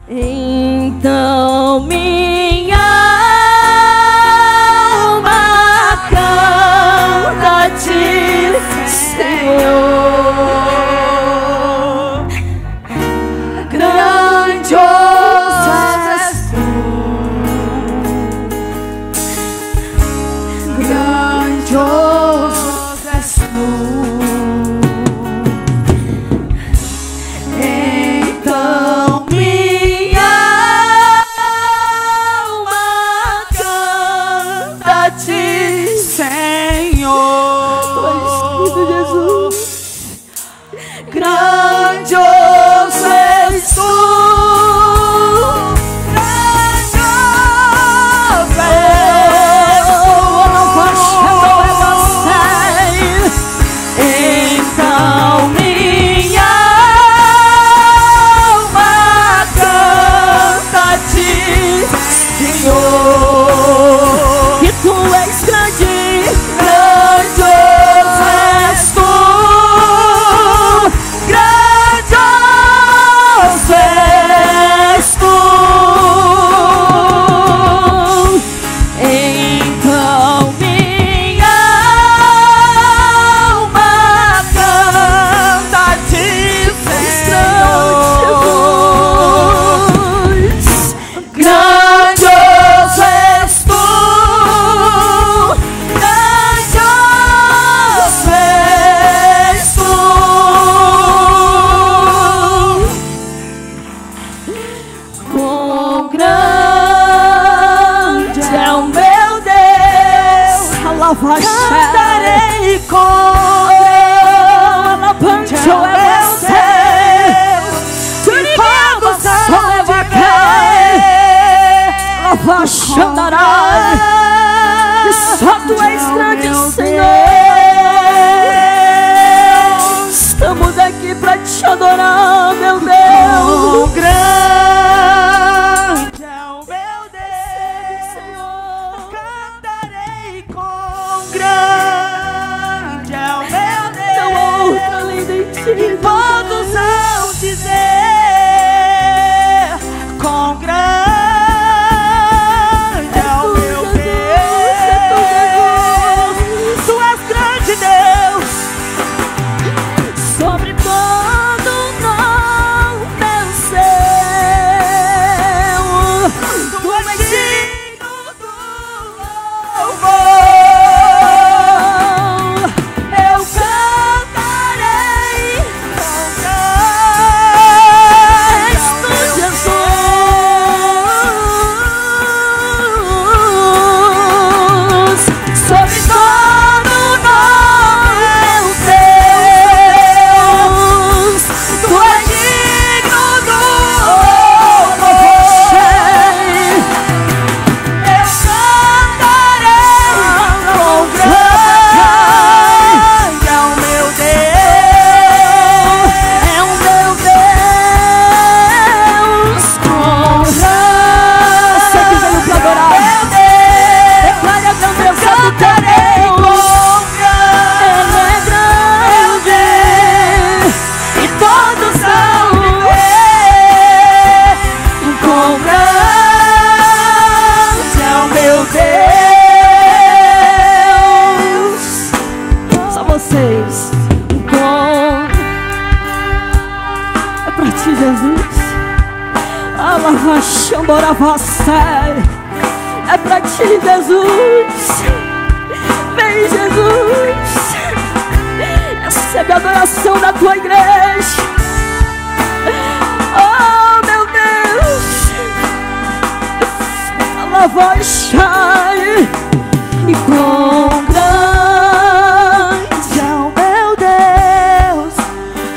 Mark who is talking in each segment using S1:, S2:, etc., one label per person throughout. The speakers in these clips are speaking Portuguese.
S1: Então minha alma canta a ti, Senhor. Grandioso és tu, grandioso és tu. Então minha alma canta a ti, Senhor. Tu és tudo, Jesus. Grandioso és tu, grandioso és tu. Então minha alma canta a ti, Senhor. Que tu és grande, grandioso és tu, grandioso és tu. Então minha alma canta a ti, Senhor. Grandioso és tu, grandioso és tu. Quão grande é o meu Deus, cantarei com grande é o meu Deus, e fogos hão de cair. Só tu és grande, Senhor. Estamos aqui para te adorar, meu Deus. Grande é o meu Deus, cantarei com grande é o meu Deus. Não há outra além de ti. E todos vão dizer com grande é o meu Deus. Tu és grande, Deus, sobre todo nome venceu. Tu és digno do louvor. Eu cantarei com Cristo Jesus. Sobre todo nome venceu. Tu és digno do louvor. Eu cantarei com grande é o meu Deus, é o meu Deus, com grande. Você que veio pra adorar, declare a grandeza do teu Deus. Ele é grande e todos vão ver com grande é o meu Deus. Só vocês. É pra ti, Jesus. É pra ti, Jesus. Vem, Jesus. Recebe a adoração da tua igreja. Oh, meu Deus. Alavaxai. E com grande é o meu Deus,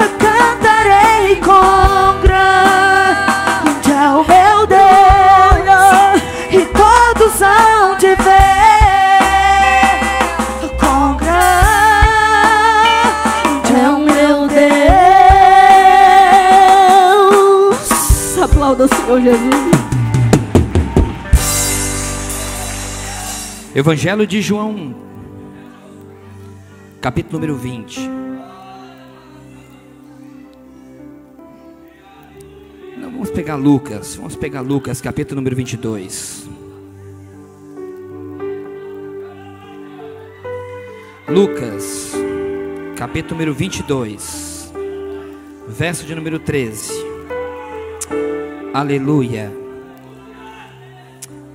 S1: eu cantarei com grande é o meu Deus, e todos hão de ver com grande é o meu Deus. Aplauda o Senhor Jesus.
S2: Evangelho de João, capítulo número 20. pegar Lucas, capítulo número 22. Lucas, capítulo número 22, verso de número 13. Aleluia,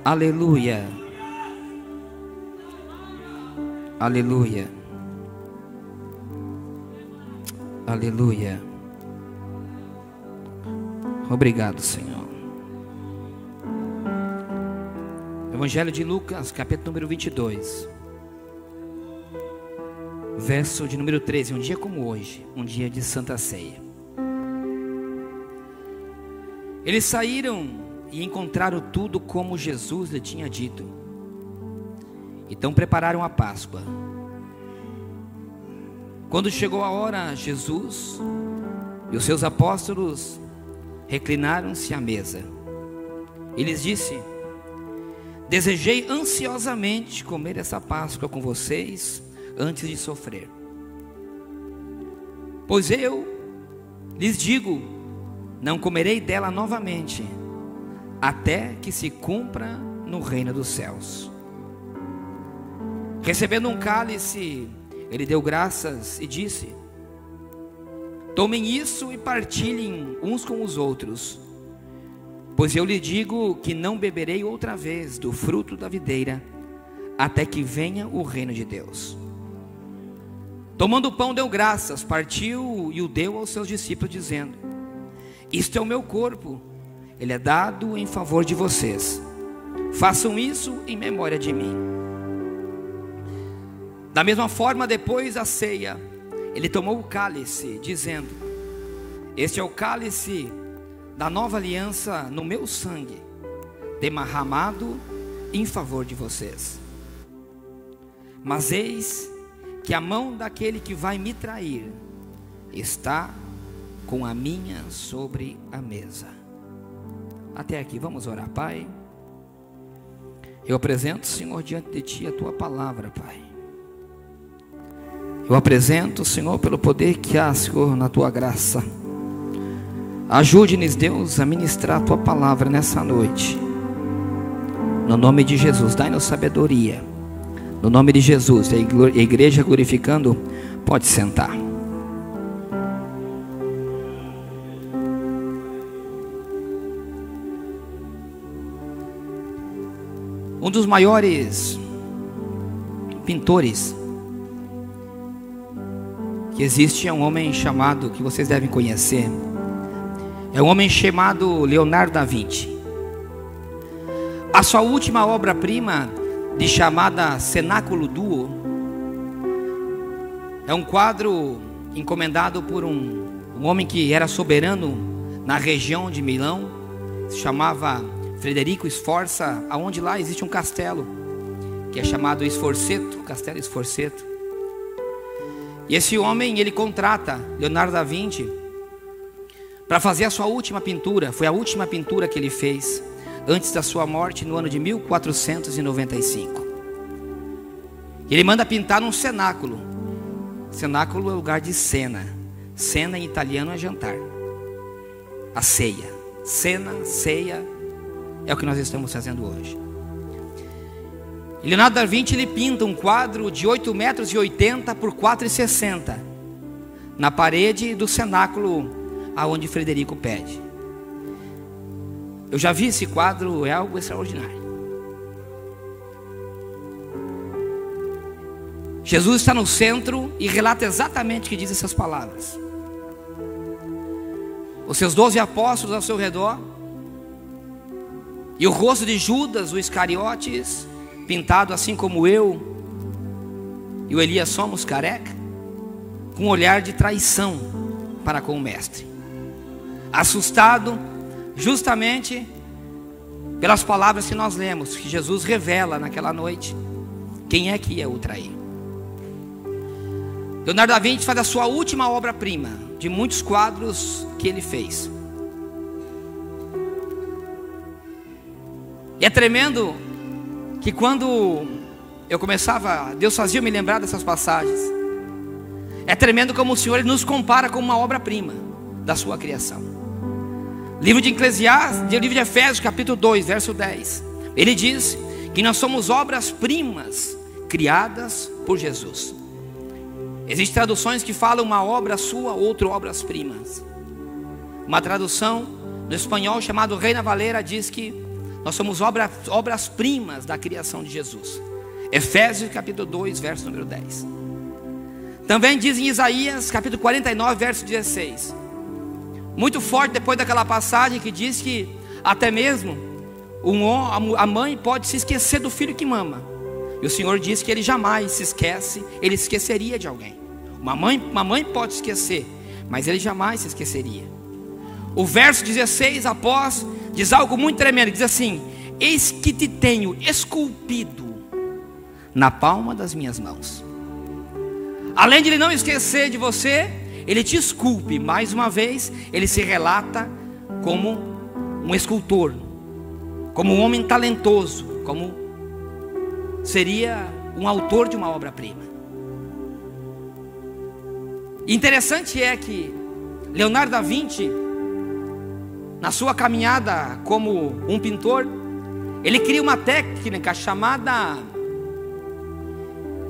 S2: aleluia, aleluia, aleluia. Obrigado, Senhor. Evangelho de Lucas, capítulo número 22, verso de número 13. Um dia como hoje, um dia de Santa Ceia. Eles saíram e encontraram tudo como Jesus lhe tinha dito. Então prepararam a Páscoa. Quando chegou a hora, Jesus e os seus apóstolos reclinaram-se à mesa. E lhes disse: desejei ansiosamente comer essa Páscoa com vocês antes de sofrer. Pois eu lhes digo, não comerei dela novamente, até que se cumpra no reino dos céus. Recebendo um cálice, ele deu graças e disse: tomem isso e partilhem uns com os outros, pois eu lhe digo que não beberei outra vez do fruto da videira, até que venha o reino de Deus. Tomando o pão, deu graças, partiu e o deu aos seus discípulos, dizendo: isto é o meu corpo, ele é dado em favor de vocês, façam isso em memória de mim. Da mesma forma, depois da ceia, ele tomou o cálice, dizendo: este é o cálice da nova aliança no meu sangue, derramado em favor de vocês. Mas eis que a mão daquele que vai me trair está com a minha sobre a mesa. Até aqui, vamos orar. Pai, eu apresento, Senhor, diante de Ti a Tua palavra, Pai. Eu apresento, Senhor, pelo poder que há, Senhor, na Tua graça. Ajude-nos, Deus, a ministrar a Tua palavra nessa noite. No nome de Jesus, dai-nos sabedoria. No nome de Jesus, a igreja glorificando, pode sentar. Um dos maiores pintores que existe é um homem chamado, que vocês devem conhecer, é um homem chamado Leonardo da Vinci. A sua última obra-prima, de chamada Cenáculo Duo, é um quadro encomendado por um homem que era soberano na região de Milão, se chamava Frederico Sforza, aonde lá existe um castelo que é chamado Sforzeto, Castelo Sforzeto. E esse homem, ele contrata Leonardo da Vinci para fazer a sua última pintura. Foi a última pintura que ele fez antes da sua morte, no ano de 1495. Ele manda pintar num cenáculo. Cenáculo é lugar de cena. Cena em italiano é jantar. A ceia. Cena, ceia, é o que nós estamos fazendo hoje. E Leonardo da Vinci, ele pinta um quadro de 8,80 metros por 4,60 na parede do cenáculo aonde Frederico pede. Eu já vi esse quadro, é algo extraordinário. Jesus está no centro e relata exatamente o que diz essas palavras. Os seus 12 apóstolos ao seu redor, e o rosto de Judas, o Iscariotes, pintado assim como eu e o Elias somos careca, com um olhar de traição para com o mestre, assustado justamente pelas palavras que nós lemos, que Jesus revela naquela noite quem é que ia o trair. Leonardo da Vinci faz a sua última obra-prima, de muitos quadros que ele fez. E é tremendo que quando eu começava, Deus fazia me lembrar dessas passagens. É tremendo como o Senhor, Ele nos compara com uma obra-prima da sua criação. Livro de Eclesiastes, livro de Efésios, capítulo 2, verso 10. Ele diz que nós somos obras-primas criadas por Jesus. Existem traduções que falam uma obra sua, outra obras-primas. Uma tradução do espanhol chamado Reina Valera diz que nós somos obras-primas da criação de Jesus. Efésios capítulo 2, verso número 10. Também diz em Isaías capítulo 49, verso 16. Muito forte depois daquela passagem que diz que até mesmo a mãe pode se esquecer do filho que mama. E o Senhor diz que Ele jamais se esquece, Ele esqueceria de alguém. Uma mãe pode esquecer, mas Ele jamais se esqueceria. O verso 16 após diz algo muito tremendo, diz assim: eis que te tenho esculpido na palma das minhas mãos. Além de Ele não esquecer de você, Ele te esculpe. Mais uma vez, Ele se relata como um escultor, como um homem talentoso, como seria um autor de uma obra-prima. Interessante é que Leonardo da Vinci, na sua caminhada como um pintor, ele cria uma técnica chamada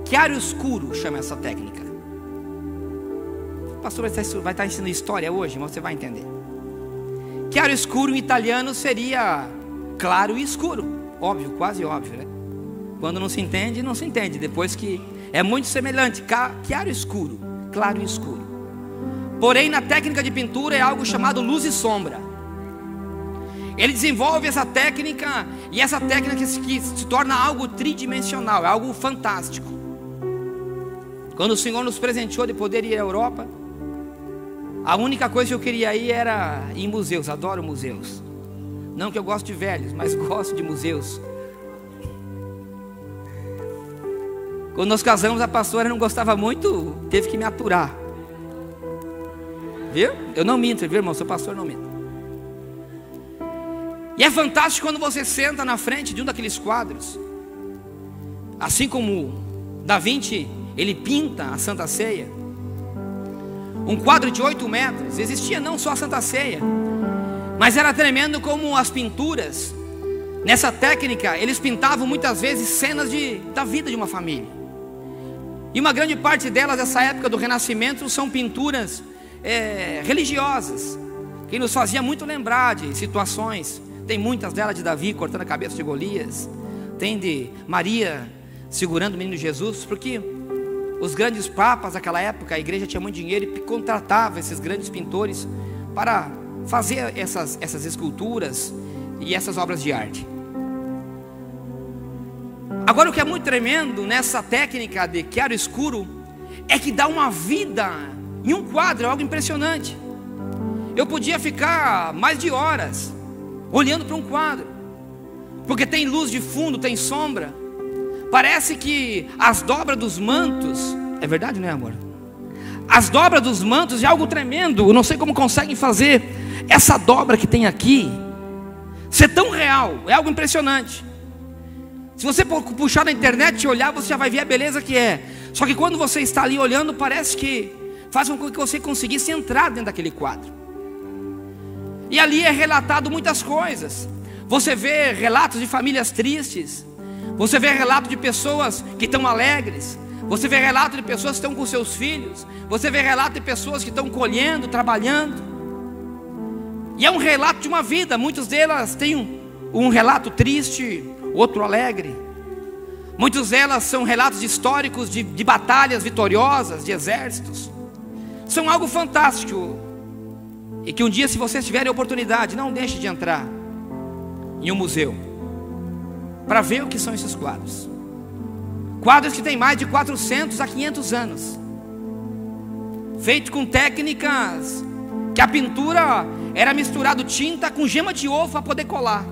S2: chiaroscuro, chama essa técnica. O pastor vai estar ensinando história hoje, mas você vai entender. Chiaroscuro em italiano seria claro e escuro. Óbvio, quase óbvio, né? Quando não se entende, não se entende. Depois que é muito semelhante, chiaroscuro, claro e escuro. Porém, na técnica de pintura é algo chamado luz e sombra. Ele desenvolve essa técnica, e essa técnica que se torna algo tridimensional, é algo fantástico. Quando o Senhor nos presenteou de poder ir à Europa, a única coisa que eu queria ir era ir em museus. Adoro museus. Não que eu gosto de velhos, mas gosto de museus. Quando nós casamos, a pastora não gostava muito, teve que me aturar. Viu? Eu não minto, viu, irmão? Seu pastor não minto. E é fantástico quando você senta na frente de um daqueles quadros. Assim como Da Vinci, ele pinta a Santa Ceia. Um quadro de 8 metros. Existia não só a Santa Ceia, mas era tremendo como as pinturas. Nessa técnica, eles pintavam muitas vezes cenas da vida de uma família. E uma grande parte delas, dessa época do Renascimento, são pinturas religiosas, que nos fazia muito lembrar de situações. Tem muitas delas de Davi cortando a cabeça de Golias. Tem de Maria segurando o menino Jesus, porque os grandes papas daquela época, a igreja tinha muito dinheiro e contratava esses grandes pintores para fazer essas esculturas e essas obras de arte. Agora, o que é muito tremendo nessa técnica de chiaroscuro é que dá uma vida em um quadro, é algo impressionante. Eu podia ficar mais de horas olhando para um quadro, porque tem luz de fundo, tem sombra. Parece que as dobras dos mantos, é verdade, não é, amor? As dobras dos mantos é algo tremendo. Eu não sei como conseguem fazer essa dobra que tem aqui ser tão real, é algo impressionante. Se você puxar na internet e olhar, você já vai ver a beleza que é. Só que quando você está ali olhando, parece que faz com que você conseguisse entrar dentro daquele quadro. E ali é relatado muitas coisas. Você vê relatos de famílias tristes, você vê relato de pessoas que estão alegres, você vê relato de pessoas que estão com seus filhos, você vê relato de pessoas que estão colhendo, trabalhando. E é um relato de uma vida. Muitas delas têm um relato triste, outro alegre. Muitas delas são relatos históricos de batalhas vitoriosas, de exércitos. São algo fantástico. E que um dia, se vocês tiverem a oportunidade, não deixe de entrar em um museu para ver o que são esses quadros. Quadros que têm mais de 400 a 500 anos, feito com técnicas que a pintura era misturado tinta com gema de ovo para poder colar,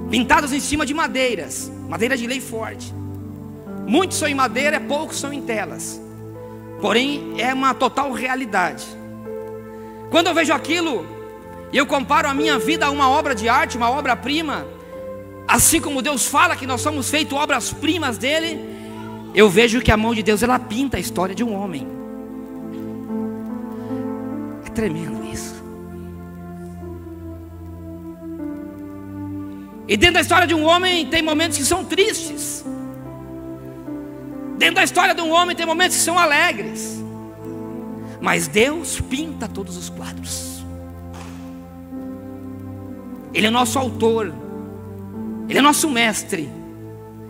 S2: pintados em cima de madeiras, madeira de lei forte. Muitos são em madeira, poucos são em telas. Porém, é uma total realidade. Quando eu vejo aquilo, e eu comparo a minha vida a uma obra de arte, uma obra-prima, assim como Deus fala que nós somos feitos obras-primas dele, eu vejo que a mão de Deus, ela pinta a história de um homem. É tremendo isso. E dentro da história de um homem tem momentos que são tristes. Dentro da história de um homem tem momentos que são alegres. Mas Deus pinta todos os quadros. Ele é nosso autor. Ele é nosso mestre.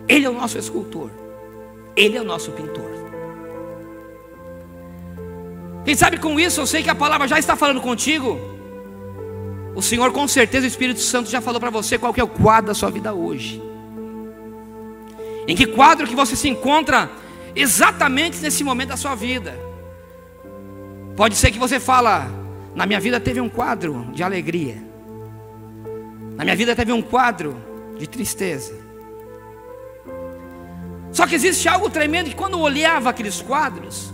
S2: Ele é o nosso escultor. Ele é o nosso pintor. Quem sabe com isso, eu sei que a palavra já está falando contigo. O Senhor, com certeza, o Espírito Santo já falou para você qual que é o quadro da sua vida hoje. Em que quadro que você se encontra exatamente nesse momento da sua vida. Pode ser que você fala: na minha vida teve um quadro de alegria, na minha vida teve um quadro de tristeza. Só que existe algo tremendo, que quando eu olhava aqueles quadros,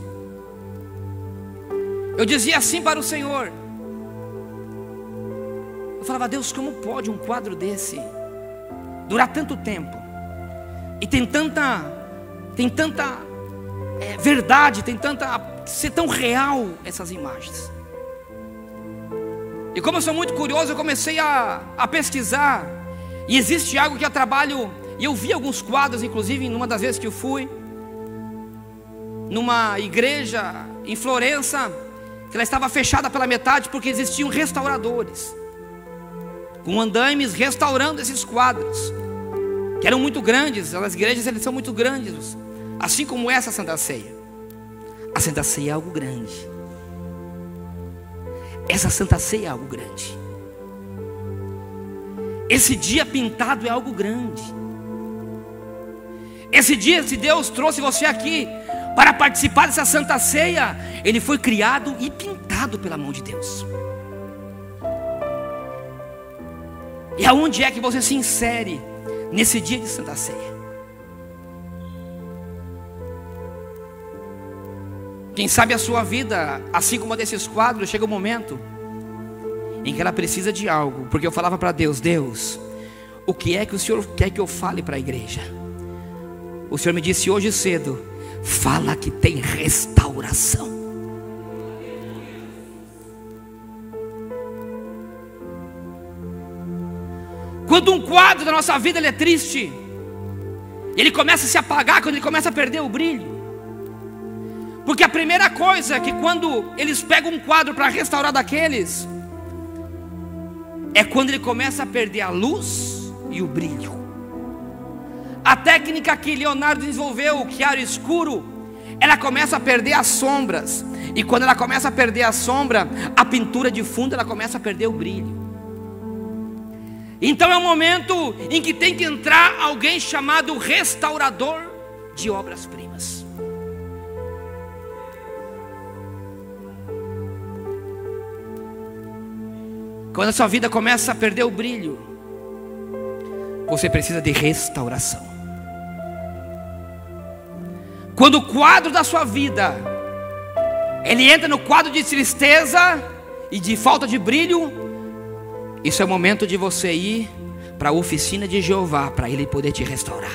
S2: eu dizia assim para o Senhor. Eu falava: Deus, como pode um quadro desse durar tanto tempo? E tem tanta verdade, ser tão real essas imagens. E como eu sou muito curioso, eu comecei a pesquisar. E existe algo que eu trabalho, e eu vi alguns quadros, inclusive numa das vezes que eu fui numa igreja em Florença, que ela estava fechada pela metade, porque existiam restauradores com andaimes restaurando esses quadros, que eram muito grandes. As igrejas, eles são muito grandes, assim como essa Santa Ceia. A Santa Ceia é algo grande. Essa Santa Ceia é algo grande. Esse dia pintado é algo grande. Esse dia, se Deus trouxe você aqui para participar dessa Santa Ceia, ele foi criado e pintado pela mão de Deus. E aonde é que você se insere nesse dia de Santa Ceia? Quem sabe a sua vida, assim como a desses quadros, chega um momento em que ela precisa de algo. Porque eu falava para Deus: Deus, o que é que o Senhor quer que eu fale para a igreja? O Senhor me disse hoje cedo: fala que tem restauração. Quando um quadro da nossa vida ele é triste, ele começa a se apagar, quando ele começa a perder o brilho. Porque a primeira coisa é que quando eles pegam um quadro para restaurar daqueles, é quando ele começa a perder a luz e o brilho. A técnica que Leonardo desenvolveu, o chiaro escuro, ela começa a perder as sombras. E quando ela começa a perder a sombra, a pintura de fundo ela começa a perder o brilho. Então é um momento em que tem que entrar alguém chamado restaurador de obras-primas. Quando a sua vida começa a perder o brilho, você precisa de restauração. Quando o quadro da sua vida ele entra no quadro de tristeza e de falta de brilho, isso é o momento de você ir para a oficina de Jeová, para Ele poder te restaurar.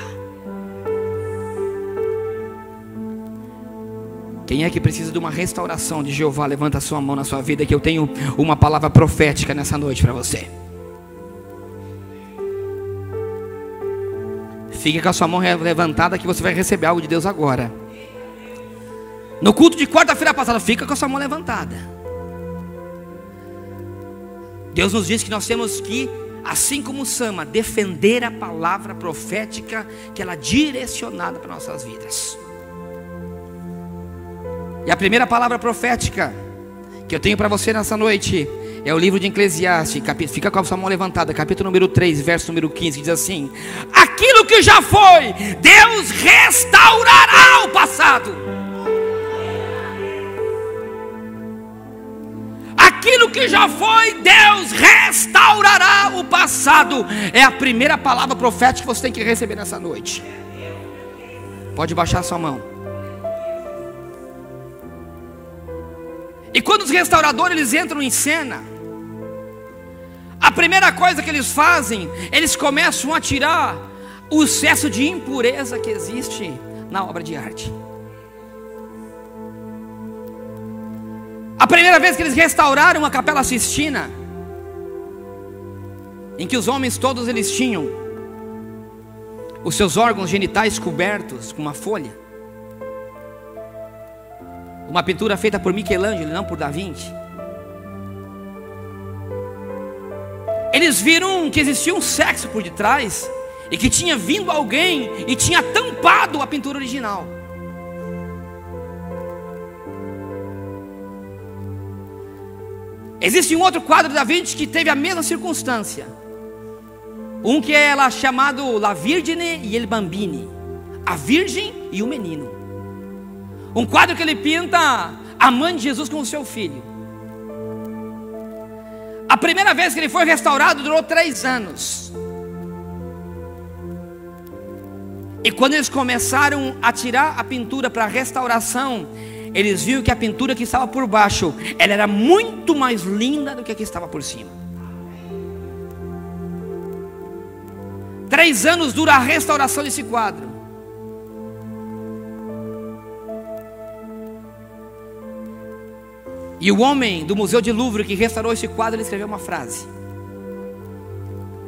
S2: Quem é que precisa de uma restauração de Jeová? Levanta a sua mão na sua vida, que eu tenho uma palavra profética nessa noite para você. Fique com a sua mão levantada, que você vai receber algo de Deus agora. No culto de quarta-feira passada, fica com a sua mão levantada. Deus nos diz que nós temos que, assim como Sama, defender a palavra profética, que ela é direcionada para nossas vidas. E a primeira palavra profética que eu tenho para você nessa noite é o livro de Eclesiastes, fica com a sua mão levantada, capítulo número 3, verso número 15, que diz assim: aquilo que já foi, Deus restaurará o passado. Aquilo que já foi, Deus restaurará o passado. É a primeira palavra profética que você tem que receber nessa noite. Pode baixar a sua mão. E quando os restauradores eles entram em cena, a primeira coisa que eles fazem, eles começam a tirar o excesso de impureza que existe na obra de arte. A primeira vez que eles restauraram a Capela Sistina, em que os homens todos eles tinham os seus órgãos genitais cobertos com uma folha. Uma pintura feita por Michelangelo, não por Da Vinci. Eles viram que existia um sexo por detrás e que tinha vindo alguém e tinha tampado a pintura original. Existe um outro quadro de Da Vinci que teve a mesma circunstância. Um que é lá chamado La Virgine e il Bambini, a Virgem e o Menino. Um quadro que ele pinta a mãe de Jesus com o seu filho. A primeira vez que ele foi restaurado durou 3 anos. E quando eles começaram a tirar a pintura para restauração, eles viram que a pintura que estava por baixo, ela era muito mais linda do que a que estava por cima. 3 anos dura a restauração desse quadro. E o homem do Museu de Louvre que restaurou esse quadro, ele escreveu uma frase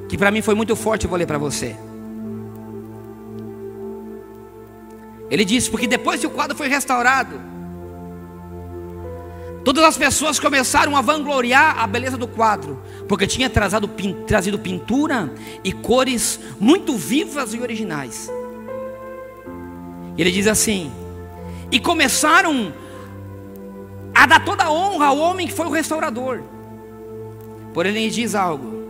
S2: que para mim foi muito forte, eu vou ler para você. Ele disse: porque depois que o quadro foi restaurado, todas as pessoas começaram a vangloriar a beleza do quadro, porque tinha trazido pintura e cores muito vivas e originais. Ele diz assim: e começaram a dar toda a honra ao homem que foi o restaurador. Porém ele diz algo: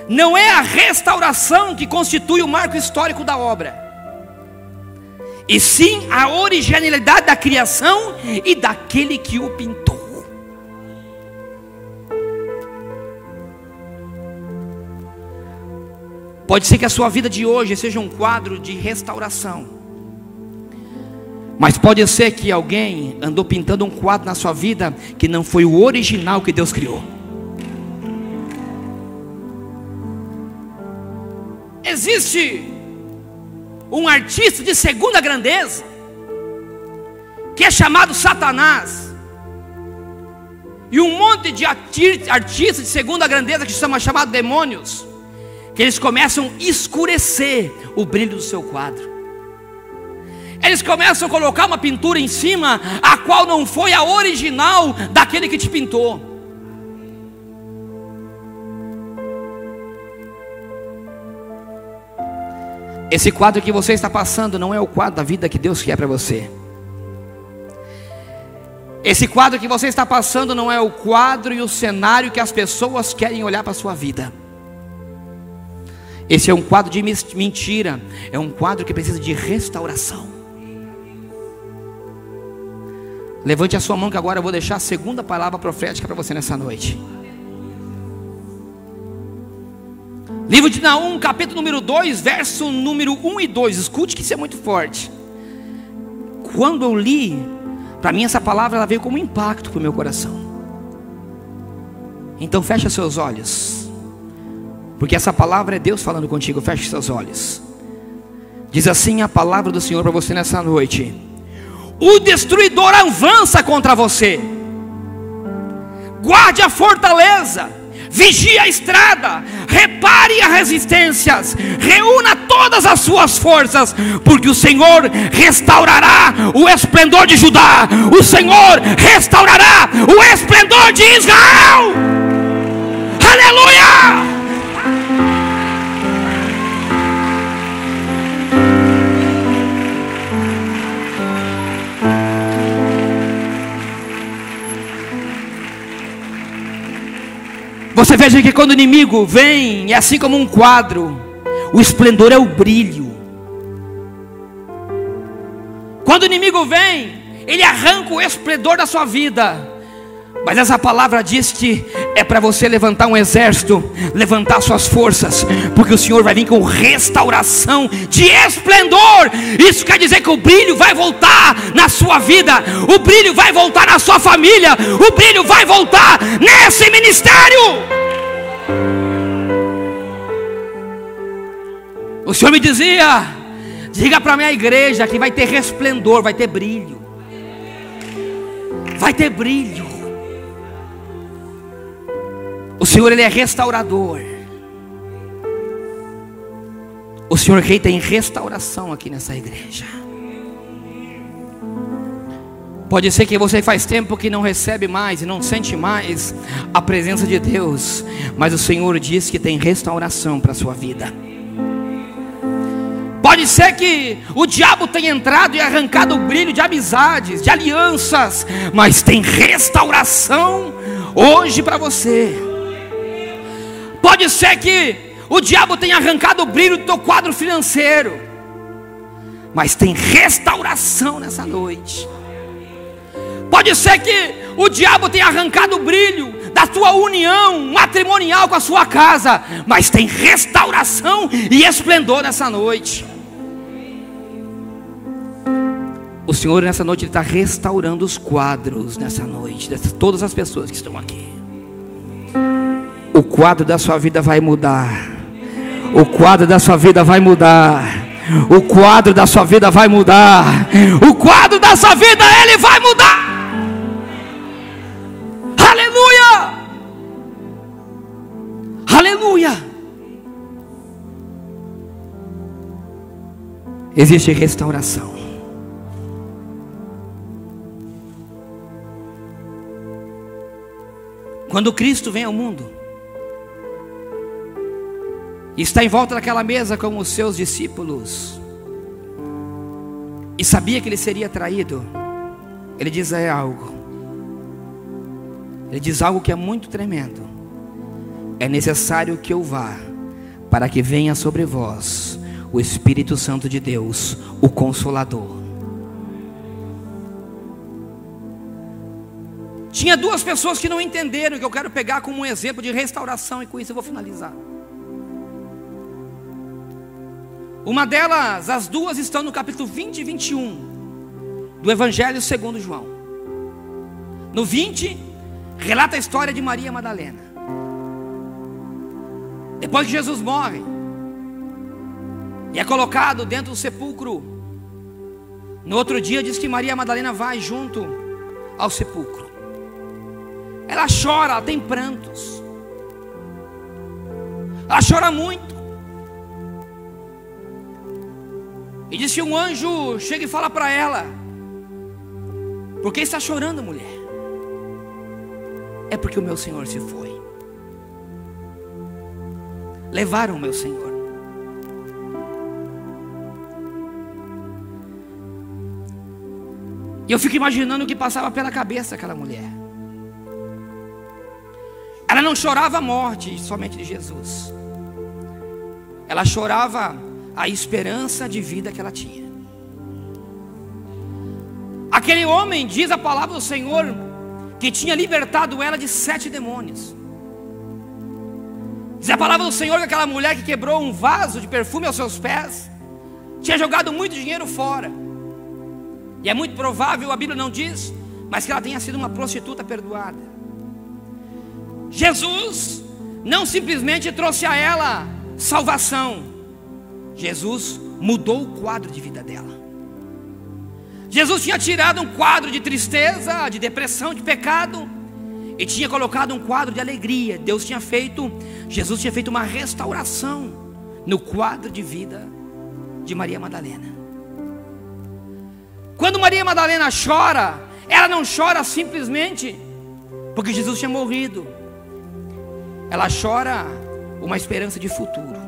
S2: não é a restauração que constitui o marco histórico da obra, e sim a originalidade da criação e daquele que o pintou. Pode ser que a sua vida de hoje seja um quadro de restauração, mas pode ser que alguém andou pintando um quadro na sua vida que não foi o original que Deus criou. Existe um artista de segunda grandeza que é chamado Satanás, e um monte de artistas de segunda grandeza que são chamados demônios, que eles começam a escurecer o brilho do seu quadro. Eles começam a colocar uma pintura em cima, a qual não foi a original daquele que te pintou. Esse quadro que você está passando não é o quadro da vida que Deus quer para você. Esse quadro que você está passando não é o quadro e o cenário que as pessoas querem olhar para a sua vida. Esse é um quadro de mentira. É um quadro que precisa de restauração. Levante a sua mão que agora eu vou deixar a segunda palavra profética para você nessa noite. Livro de Naum, capítulo número 2, verso número 1 e 2. Escute que isso é muito forte. Quando eu li, para mim essa palavra ela veio como um impacto para o meu coração. Então fecha seus olhos, porque essa palavra é Deus falando contigo. Feche seus olhos. Diz assim a palavra do Senhor para você nessa noite: o destruidor avança contra você. Guarde a fortaleza, vigie a estrada, repare as resistências, reúna todas as suas forças, porque o Senhor restaurará o esplendor de Judá, o Senhor restaurará o esplendor de Israel. Aleluia! Você veja que quando o inimigo vem, é assim como um quadro, o esplendor é o brilho. Quando o inimigo vem, ele arranca o esplendor da sua vida. Mas essa palavra diz que é para você levantar um exército, levantar suas forças, porque o Senhor vai vir com restauração de esplendor. Isso quer dizer que o brilho vai voltar na sua vida, o brilho vai voltar na sua família, o brilho vai voltar nesse ministério. O Senhor me dizia: diga para a minha igreja que vai ter resplendor, vai ter brilho, vai ter brilho. O Senhor, Ele é restaurador. O Senhor Rei tem restauração aqui nessa igreja. Pode ser que você faz tempo que não recebe mais e não sente mais a presença de Deus, mas o Senhor diz que tem restauração para a sua vida. Pode ser que o diabo tenha entrado e arrancado o brilho de amizades, de alianças, mas tem restauração hoje para você. Pode ser que o diabo tenha arrancado o brilho do teu quadro financeiro, mas tem restauração nessa noite. Pode ser que o diabo tenha arrancado o brilho da tua união matrimonial com a sua casa, mas tem restauração e esplendor nessa noite. O Senhor nessa noite está restaurando os quadros nessa noite, de todas as pessoas que estão aqui. O quadro da sua vida vai mudar. O quadro da sua vida vai mudar. O quadro da sua vida vai mudar. O quadro da sua vida, ele vai mudar. Aleluia! Aleluia! Existe restauração. Quando Cristo vem ao mundo, está em volta daquela mesa com os seus discípulos, e sabia que ele seria traído, ele diz algo. Ele diz algo que é muito tremendo. É necessário que eu vá, para que venha sobre vós o Espírito Santo de Deus, o Consolador. Tinha duas pessoas que não entenderam, que eu quero pegar como um exemplo de restauração, e com isso eu vou finalizar. Uma delas, as duas estão no capítulo 20 e 21 do Evangelho segundo João. No 20, relata a história de Maria Madalena. Depois que Jesus morre e é colocado dentro do sepulcro, no outro dia diz que Maria Madalena vai junto ao sepulcro. Ela chora, ela tem prantos. Ela chora muito. E diz que um anjo chega e fala para ela: por que está chorando, mulher? É porque o meu Senhor se foi. Levaram o meu Senhor. E eu fico imaginando o que passava pela cabeça daquela mulher. Ela não chorava a morte somente de Jesus. Ela chorava a esperança de vida que ela tinha. Aquele homem, diz a palavra do Senhor, que tinha libertado ela de 7 demônios. Diz a palavra do Senhor que aquela mulher que quebrou um vaso de perfume aos seus pés tinha jogado muito dinheiro fora. E é muito provável, a Bíblia não diz, mas que ela tenha sido uma prostituta perdoada. Jesus não simplesmente trouxe a ela salvação. Jesus mudou o quadro de vida dela. Jesus tinha tirado um quadro de tristeza, de depressão, de pecado, e tinha colocado um quadro de alegria. Jesus tinha feito uma restauração no quadro de vida de Maria Madalena. Quando Maria Madalena chora, ela não chora simplesmente porque Jesus tinha morrido. Ela chora uma esperança de futuro.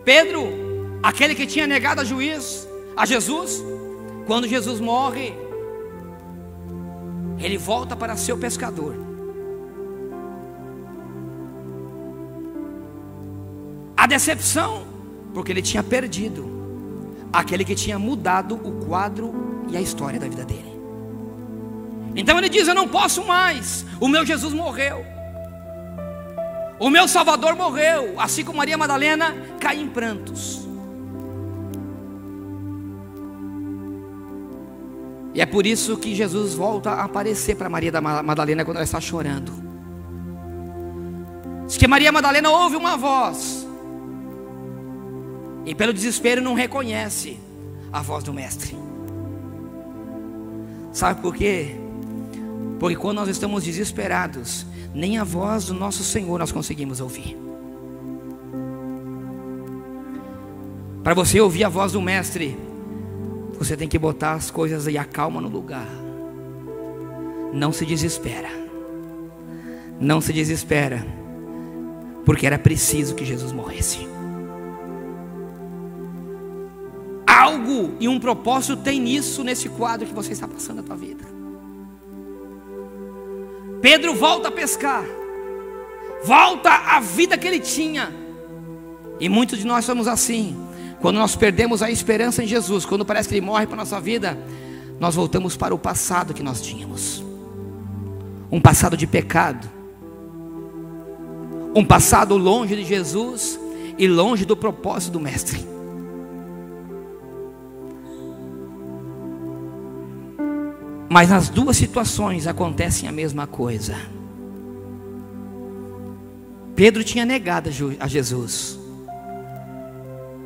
S2: Pedro, aquele que tinha negado a Jesus, quando Jesus morre, ele volta para ser o pescador. A decepção, porque ele tinha perdido aquele que tinha mudado o quadro e a história da vida dele. Então ele diz: eu não posso mais, o meu Jesus morreu, o meu Salvador morreu. Assim como Maria Madalena, cai em prantos. E é por isso que Jesus volta a aparecer para Maria Madalena quando ela está chorando. Diz que Maria Madalena ouve uma voz, e pelo desespero não reconhece a voz do mestre. Sabe por quê? Porque quando nós estamos desesperados, nem a voz do nosso Senhor nós conseguimos ouvir. Para você ouvir a voz do Mestre, você tem que botar as coisas e a calma no lugar. Não se desespera. Não se desespera. Porque era preciso que Jesus morresse. Algo e um propósito tem nisso, nesse quadro que você está passando na tua vida. Pedro volta a pescar. Volta à vida que ele tinha. E muitos de nós somos assim. Quando nós perdemos a esperança em Jesus, quando parece que Ele morre para a nossa vida, nós voltamos para o passado que nós tínhamos. Um passado de pecado. Um passado longe de Jesus e longe do propósito do Mestre. Mas nas duas situações acontecem a mesma coisa. Pedro tinha negado a Jesus.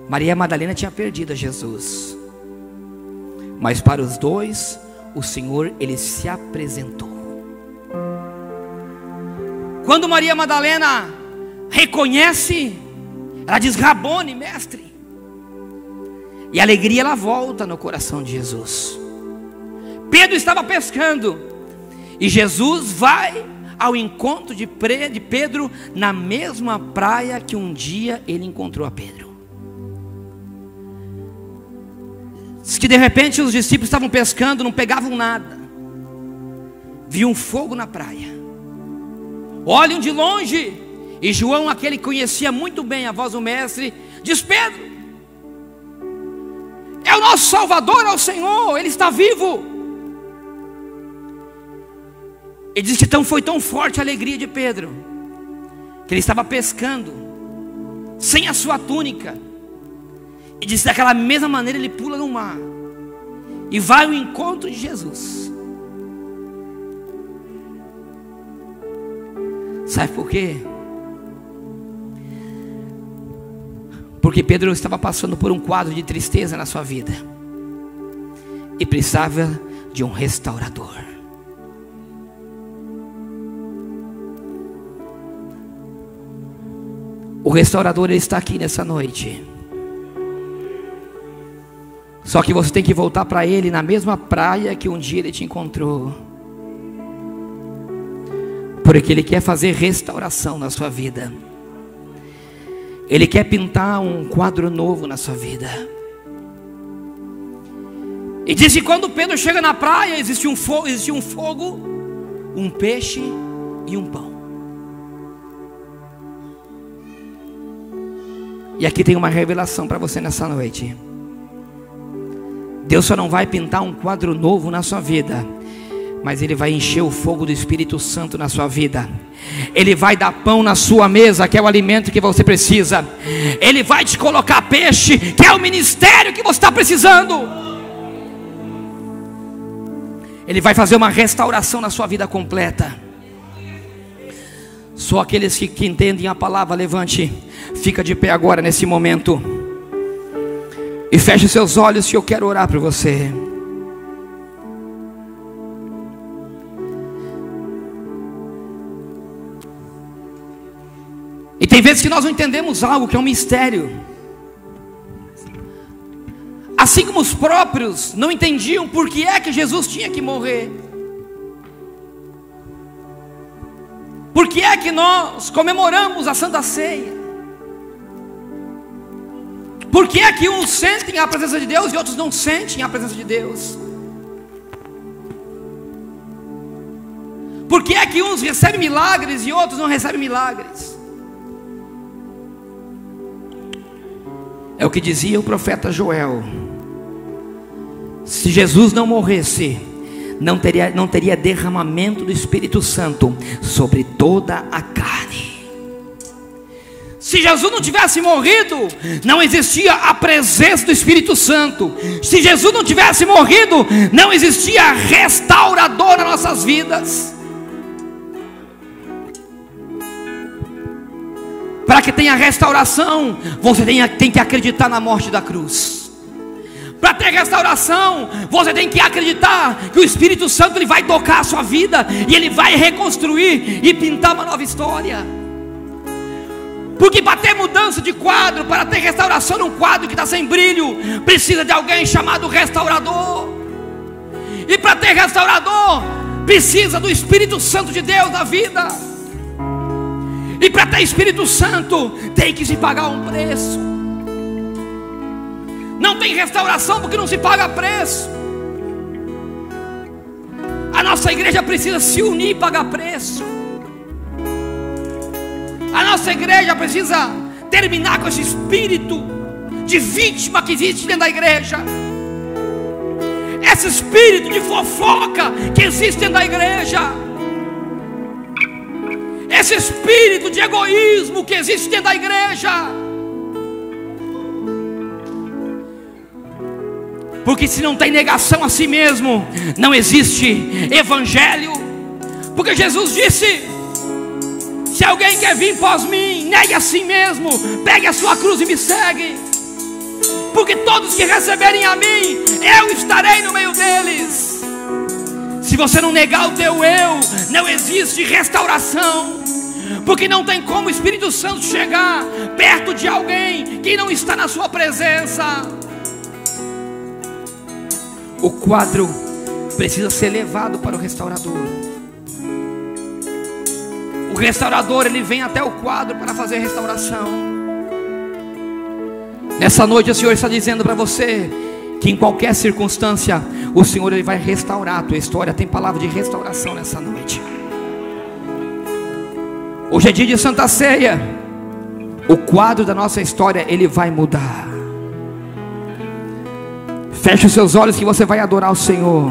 S2: Maria Madalena tinha perdido a Jesus. Mas para os dois, o Senhor, Ele se apresentou. Quando Maria Madalena reconhece, ela diz: Rabone, mestre. E a alegria ela volta no coração de Jesus. Pedro estava pescando, e Jesus vai ao encontro de Pedro na mesma praia que um dia ele encontrou a Pedro. Diz que de repente os discípulos estavam pescando, não pegavam nada. Viam um fogo na praia. Olham de longe, e João, aquele que conhecia muito bem a voz do Mestre, diz: Pedro, é o nosso Salvador, é o Senhor, Ele está vivo. Ele diz que foi tão forte a alegria de Pedro, que ele estava pescando, sem a sua túnica. E diz que daquela mesma maneira ele pula no mar, e vai ao encontro de Jesus. Sabe por quê? Porque Pedro estava passando por um quadro de tristeza na sua vida, e precisava de um restaurador. O restaurador, ele está aqui nessa noite. Só que você tem que voltar para Ele na mesma praia que um dia Ele te encontrou. Porque Ele quer fazer restauração na sua vida. Ele quer pintar um quadro novo na sua vida. E diz que quando Pedro chega na praia, existia um fogo, um peixe e um pão. E aqui tem uma revelação para você nessa noite. Deus só não vai pintar um quadro novo na sua vida, mas Ele vai encher o fogo do Espírito Santo na sua vida. Ele vai dar pão na sua mesa, que é o alimento que você precisa. Ele vai te colocar peixe, que é o ministério que você está precisando. Ele vai fazer uma restauração na sua vida completa. Só aqueles que entendem a palavra, levante, fica de pé agora nesse momento e feche seus olhos, que eu quero orar por você. E tem vezes que nós não entendemos algo que é um mistério, assim como os próprios não entendiam por que é que Jesus tinha que morrer. Por que é que nós comemoramos a Santa Ceia? Por que é que uns sentem a presença de Deus e outros não sentem a presença de Deus? Por que é que uns recebem milagres e outros não recebem milagres? É o que dizia o profeta Joel: se Jesus não morresse, não teria derramamento do Espírito Santo sobre toda a carne. Se Jesus não tivesse morrido, não existia a presença do Espírito Santo. Se Jesus não tivesse morrido, não existia restaurador nas nossas vidas. Para que tenha restauração, você tem que acreditar na morte da cruz. Para ter restauração, você tem que acreditar que o Espírito Santo ele vai tocar a sua vida e ele vai reconstruir e pintar uma nova história. Porque para ter mudança de quadro, para ter restauração num quadro que está sem brilho, precisa de alguém chamado restaurador. E para ter restaurador, precisa do Espírito Santo de Deus na vida. E para ter Espírito Santo, tem que se pagar um preço. Não tem restauração porque não se paga preço. A nossa igreja precisa se unir e pagar preço. A nossa igreja precisa terminar com esse espírito de vítima que existe dentro da igreja. Esse espírito de fofoca que existe dentro da igreja. Esse espírito de egoísmo que existe dentro da igreja. Porque se não tem negação a si mesmo, não existe evangelho. Porque Jesus disse: se alguém quer vir após mim, negue a si mesmo, pegue a sua cruz e me segue. Porque todos que receberem a mim, eu estarei no meio deles. Se você não negar o teu eu, não existe restauração. Porque não tem como o Espírito Santo chegar perto de alguém que não está na sua presença. O quadro precisa ser levado para o restaurador. O restaurador, ele vem até o quadro para fazer a restauração. Nessa noite o Senhor está dizendo para você que em qualquer circunstância o Senhor ele vai restaurar a tua história. Tem palavra de restauração nessa noite. Hoje é dia de Santa Ceia. O quadro da nossa história ele vai mudar. Feche os seus olhos que você vai adorar o Senhor.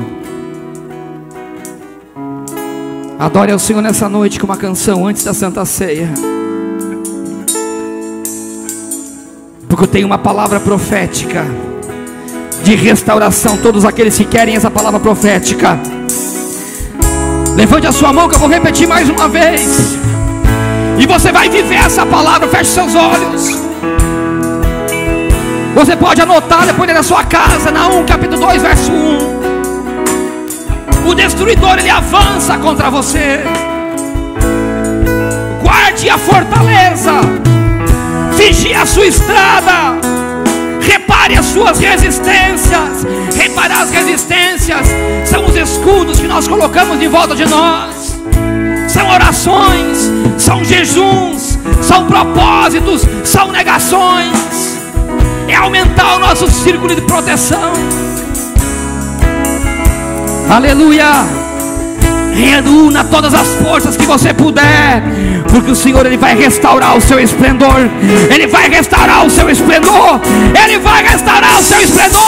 S2: Adore ao Senhor nessa noite com uma canção antes da Santa Ceia. Porque eu tenho uma palavra profética de restauração. Todos aqueles que querem essa palavra profética, levante a sua mão que eu vou repetir mais uma vez. E você vai viver essa palavra. Feche seus olhos. Você pode anotar depois da sua casa, Naum capítulo 2 verso 1. O destruidor ele avança contra você. Guarde a fortaleza, vigie a sua estrada, repare as suas resistências. Reparar as resistências são os escudos que nós colocamos de volta de nós. São orações, são jejuns, são propósitos, são negações. É aumentar o nosso círculo de proteção. Aleluia. Reúna todas as forças que você puder, porque o Senhor ele vai restaurar o seu esplendor. Ele vai restaurar o seu esplendor. Ele vai restaurar o seu esplendor.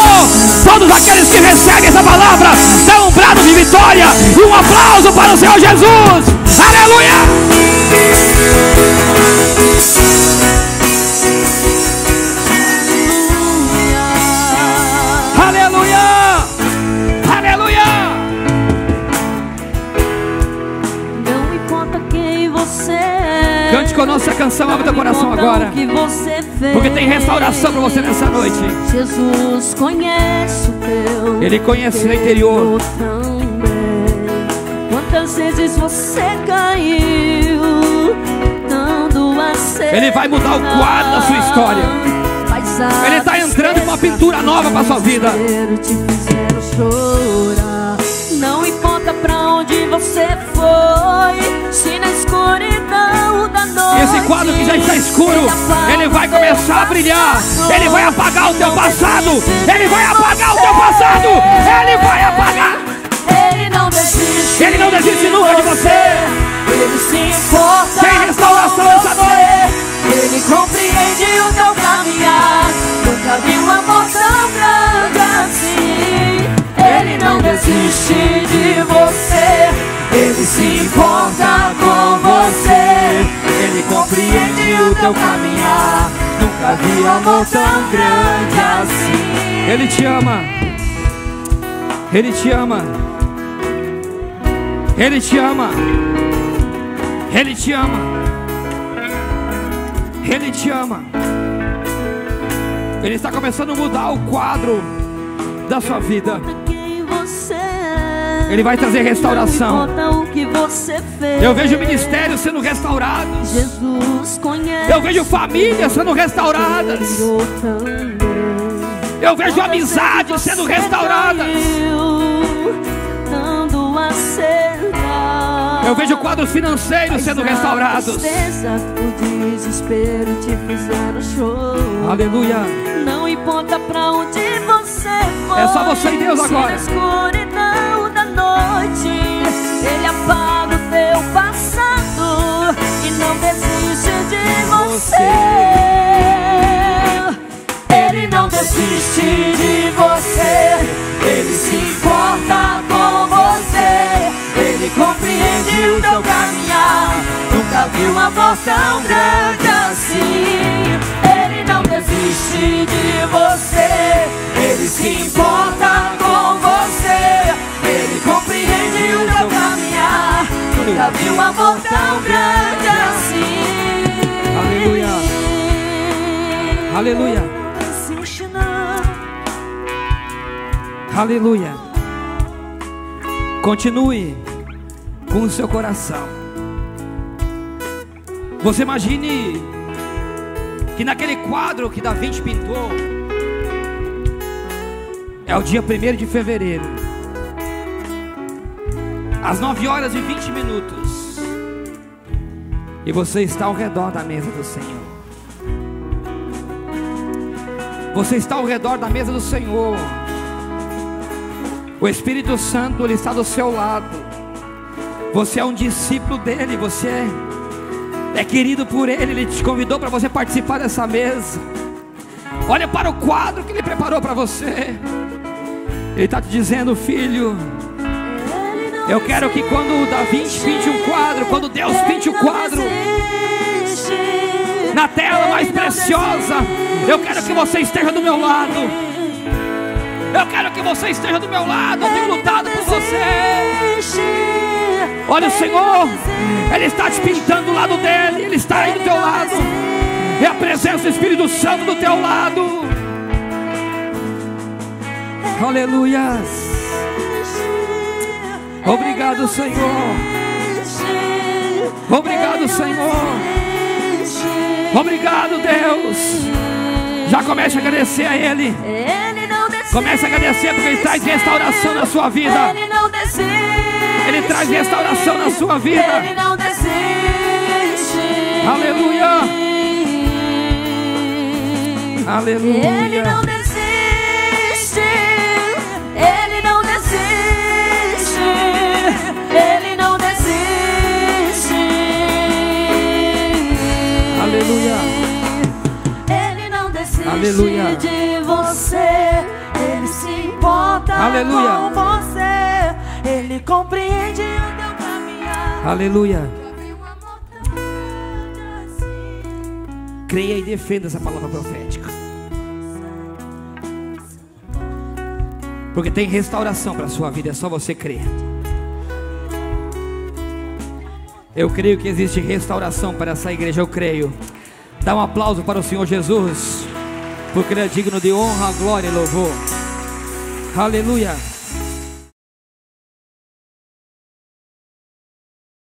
S2: Todos aqueles que recebem essa palavra, dão um brado de vitória e um aplauso para o Senhor Jesus. Aleluia. Cante conosco a canção, abre teu coração agora, porque tem restauração para você nessa noite.
S1: Jesus conhece o teu,
S2: Ele conhece o seu interior.
S1: Quantas vezes você caiu, dando a ser.
S2: Ele vai mudar o quadro da sua história. Ele está entrando com uma pintura nova para a sua vida.
S1: Te fizeram chorar. Não importa pra onde você foi, se na escuridão da noite.
S2: Esse quadro que já está escuro, ele vai começar a brilhar. Ele vai apagar o teu passado. Ele vai apagar o teu passado. Ele vai apagar.
S1: Ele não desiste.
S2: Ele não desiste nunca de você.
S1: Ele se importa.
S2: Tem restauração essa noite.
S1: Ele compreende o teu caminhar. Nunca vi um amor tão grande assim. Ele não desiste de você. Ele se importa com você. Ele compreende o teu caminhar. Nunca vi um amor tão grande assim.
S2: Ele te ama. Ele te ama. Ele te ama. Ele te ama. Ele te ama. Ele está começando a mudar o quadro da sua vida.
S1: Quem você é,
S2: Ele vai trazer restauração.
S1: não importa o que você fez.
S2: Eu vejo ministérios sendo restaurados.
S1: Jesus conhece.
S2: Eu vejo famílias sendo restauradas.
S1: Eu também.
S2: Eu vejo amizades sendo restauradas.
S1: Dando a acertar.
S2: Eu vejo quadros financeiros sendo restaurados.
S1: A tristeza, o desespero te fizeram chorar.
S2: Aleluia.
S1: Não importa pra onde você for,
S2: É só você e Deus agora.
S1: Na escuridão da noite, Ele apaga o teu passado e não desiste de você. Ele não desiste de você. Ele se importa com você. Ele compreende o teu caminhar. Nunca vi um amor tão grande assim. Ele não desiste de você. Ele se importa com você. Ele compreende o teu caminhar. Nunca vi um amor tão grande assim.
S2: Aleluia. Aleluia. Aleluia. Continue com o seu coração. Você imagine que naquele quadro que Da Vinci pintou, é o dia 1º de fevereiro, às 9h20, e você está ao redor da mesa do Senhor. Você está ao redor da mesa do Senhor. O Espírito Santo, Ele está do seu lado. Você é um discípulo dEle. Você é querido por Ele. Ele te convidou para você participar dessa mesa. Olha para o quadro que Ele preparou para você. Ele está te dizendo: filho, eu quero que quando o Da Vinci pinte um quadro, quando Deus pinte o quadro na tela mais preciosa, eu quero que você esteja do meu lado. Eu quero que você esteja do meu lado. Eu tenho lutado por você. Olha o Senhor, Ele está te pintando do lado dEle. Ele está aí do teu lado. É a presença do Espírito Santo do teu lado. Aleluia. Obrigado, Senhor. Obrigado, Senhor. Obrigado, Deus. Já comece a agradecer a Ele. Comece a agradecer porque Ele traz restauração na sua vida. Ele traz restauração na sua vida. Aleluia. Aleluia.
S1: Ele não desiste. Ele não desiste. Ele não desiste.
S2: Aleluia.
S1: Ele não desiste.
S2: Aleluia.
S1: De você. Ele se importa.
S2: Aleluia.
S1: Com você. Ele compreende o teu caminhar.
S2: Aleluia. Creia e defenda essa palavra profética, porque tem restauração para a sua vida. É só você crer. Eu creio que existe restauração para essa igreja. Eu creio. Dá um aplauso para o Senhor Jesus, porque Ele é digno de honra, glória e louvor. Aleluia.